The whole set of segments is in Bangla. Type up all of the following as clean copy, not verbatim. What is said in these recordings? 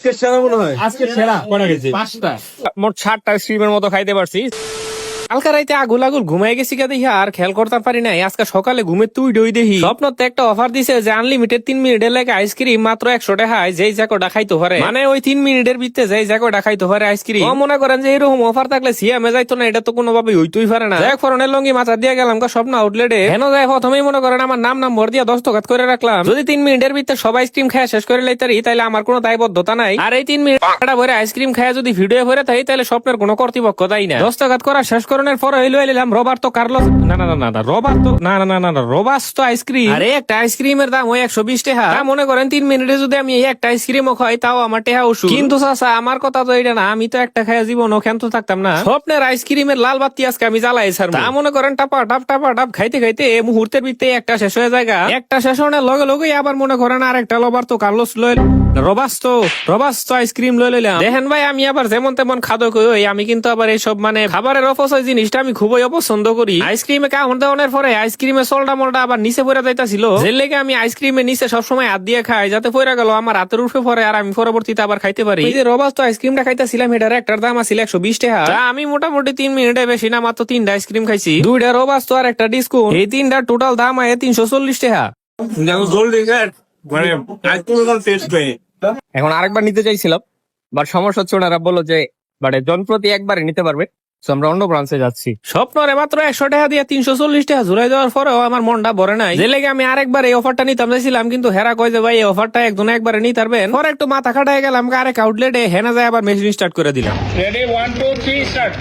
আজকে সেরা কয়টা গেছে? 5টা। মোট 7টা স্ট্রিমের মতো খাইতে পারছি। কালকা রাইতে আগুল আগুল ঘুমাই গেছি কে দেখি আর খেয়াল করতে পারি নাই। আজকে সকালে ঘুমে তুই ডই দেখি স্বপ্নতে একটা অফার দিছে যে আনলিমিটেড 3 মিনিটের লাগে আইসক্রিম মাত্র 100 টাকায় যেই জ্যাকোটা খাইতে পারে। মানে ওই 3 মিনিটের ভিতরে যেই জ্যাকোটা খাইতে পারে আইসক্রিম। মনে করেন যে এরকম অফার থাকলে সিএমএ যাইতো না, এটা তো কোনোভাবে হইতেই পারে না। এক ফরনের লঙ্গি মাথা দিয়ে গেলাম স্বপ্ন আউটলেটে। হেন যায় প্রথমেই মনে করেন আমার নাম ভর দিয়ে দস্তখত করে রাখলাম। যদি 3 মিনিটের ভিতরে সব আইসক্রিম খায় শেষ করে লাইতারি তাহলে আমার কোনো দায়বদ্ধতা নাই। আর এই 3 মিনিট ভরে আইসক্রিম খায় যদি ভিডিও ভরে থাকি তাহলে স্বপ্নের কোনো কর্তৃপক্ষ দায়ী না। দস্তখত করা শেষ করার পর হইলো রবার্তো কার্লোস রোবাস্তো আইসক্রিম। আরে একটা আইসক্রিমের দাম ওই 120 টাকা। মনে করেন 3 মিনিটে যদি আমি এই একটা আইসক্রিমও খাই তাও আমার টাকা উসুল। কিন্তু চাচা আমার কথা তো এটা না, আমি তো একটা খাইয়া জীবনও ক্ষান্ত থাকতাম না। স্বপ্নের আইসক্রিমের লাল বাতি আজকে আমি জ্বালাই ছাড়বো। তা মনে করেন টাপা টাপ খাইতে খাইতে মুহূর্তের ভিতরে একটা শেষ হয়ে যায়। একটা শেষ হওয়ার লগে লগে আবার মনে করেন আর একটা রবার্তো কার্লোস রোবাস্তো আইসক্রিম লই লইলাম। দেখেন ভাই আমি আবার যেমন তেমন খাদক হই, আমি কিন্তু আবার এইসব মানে খাবারের অপচয় জিনিসটা আমি খুবই অপছন্দ করি। আইসক্রিমে কাউন্ট দেওয়ার পরে আইসক্রিমে সোলটা মোলটা আবার নিচে পড়ে যাইতাছিল, যে লেগে আমি আইসক্রিমের নিচে সবসময় হাত দিয়ে খাই যাতে পড়ে গেল আমার হাতের উপরে পরে আর আমি পরবর্তীতে আবার খাইতে পারি। এই যে রোবাস্তো আইসক্রিমটা খাইতেছিলাম এটার একটার দাম আছিল 120 টাকা। আমি মোটামুটি 3 মিনিটে বেশি না মাত্র 3টা আইসক্রিম খাইছি, 2টা রোবাস্তো আর একটা ডিসকাউন্ট। এই 3টা টোটাল দাম আয় 340 টাকা। এখন আরেকবার নিতে চাইছিলাম, বাট সমস্যা হচ্ছে ওনারা বললো যে মানে জনপ্রতি একবারে নিতে পারবে। আমরা অন্য ব্রাঞ্চে যাচ্ছি। স্বপ্নরে মাত্র 100 টাকা দিয়ে 340 টাকা ঝুলাই দেওয়ার পরেও আমার মনটা ভরে নাই, যে লেগে আমি আরেকবার এই অফারটা নিতাম চাইছিলাম। কিন্তু হেরা কয় যে ভাই এই অফারটা একজন একবারে নিতে পারবেন। পরে একটু মাথা খাটাই গেলাম আরেক আউটলেটে, হেনা যায় আবার মেশিন স্টার্ট করে দিলাম। Ready 1 2 3 start.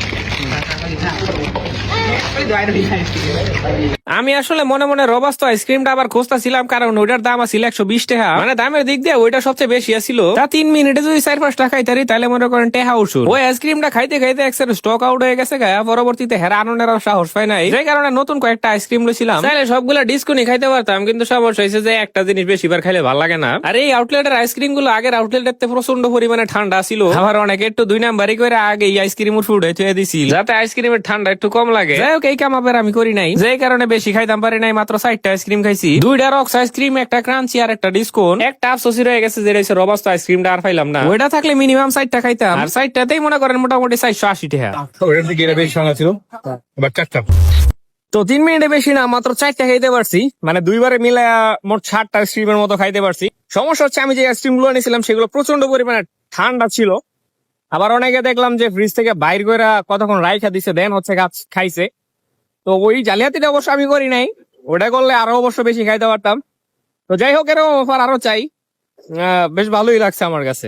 আমি আসলে মনে মনে রোবাস্তো আইসক্রিমটা আবার খুঁজতেছিলাম, কারণ ওইটার দাম আছিল 120 টাকা। মানে দামের দিক দিয়ে ওইটা সবচেয়ে বেশি আছিল। তা 3 মিনিটে যদি 4-5 টাকা খাইতারি তাহলে মনে করেন টেহা উসুল। ওই আইসক্রিমটা খাইতে খাইতে এক স্টক আউট হয়ে গেছে গায়া। পরবর্তীতে হেরা আনন্দের সাহস পাই নাই, যে কারণে নতুন কয়েকটা আইসক্রিম লইছিলাম। তাহলে সবগুলা ডিসকাউন্ট খাইতে পারতাম, কিন্তু সমস্যা হয়েছে যে একটা জিনিস বেশিবার খাইলে ভালো লাগে না। আর এই আউটলেটের আইসক্রিম গুলো আগের আউটলেটের প্রচন্ড পরিমাণে ঠান্ডা ছিল। আমার অনেকে একটু 2 নাম্বারই করে আগে এই আইসক্রিম ফুড হয়ে দিছি যাতে আইসক্রিমের ঠান্ডা একটু কম লাগে। যাই হোক এই কামাপের আমি করি নাই, যে কারণে বেশি খাইতাম পারি নাই। মাত্র 4টা আইসক্রিম খাইছি, 2টা রক্স আইসক্রিম, একটা ক্রাঞ্চি আর একটা ডিসকাউন্ট। একটা আফসোসি রয়ে গেছে যেটা হচ্ছে রোবাস্তো আইসক্রিমটা আর পাইলাম না। ওইটা থাকলে মিনিমাম 4টা খাইতাম, আর 4টাতেই মনে করেন মোটামুটি 480 টাকা। ওইটার দিকে এটা বেশি সংখ্যা ছিল, এবার 4টা। তো 3 মিনিটে বেশি না মাত্র 4টা খাইতে পারছি। মানে দুইবারে মিলে মোট 7টা আইসক্রিমের মতো খাইতে পারছি। সমস্যা হচ্ছে আমি যে আইসক্রিম গুলো নিয়েছিলাম সেগুলো প্রচন্ড পরিমাণে ঠান্ডা ছিল। আবার অনেকে দেখলাম যে ফ্রিজ থেকে বাইর করে কতক্ষণ রাইখা দিছে দেন হচ্ছে গাছ খাইছে। তো ওই জালিয়াতিটা অবশ্য আমি করি নাই, ওটা করলে আরো অবশ্য বেশি খাইতে পারতাম। তো যাই হোক এরকম অফার আরো চাই, বেশ ভালোই লাগছে আমার কাছে।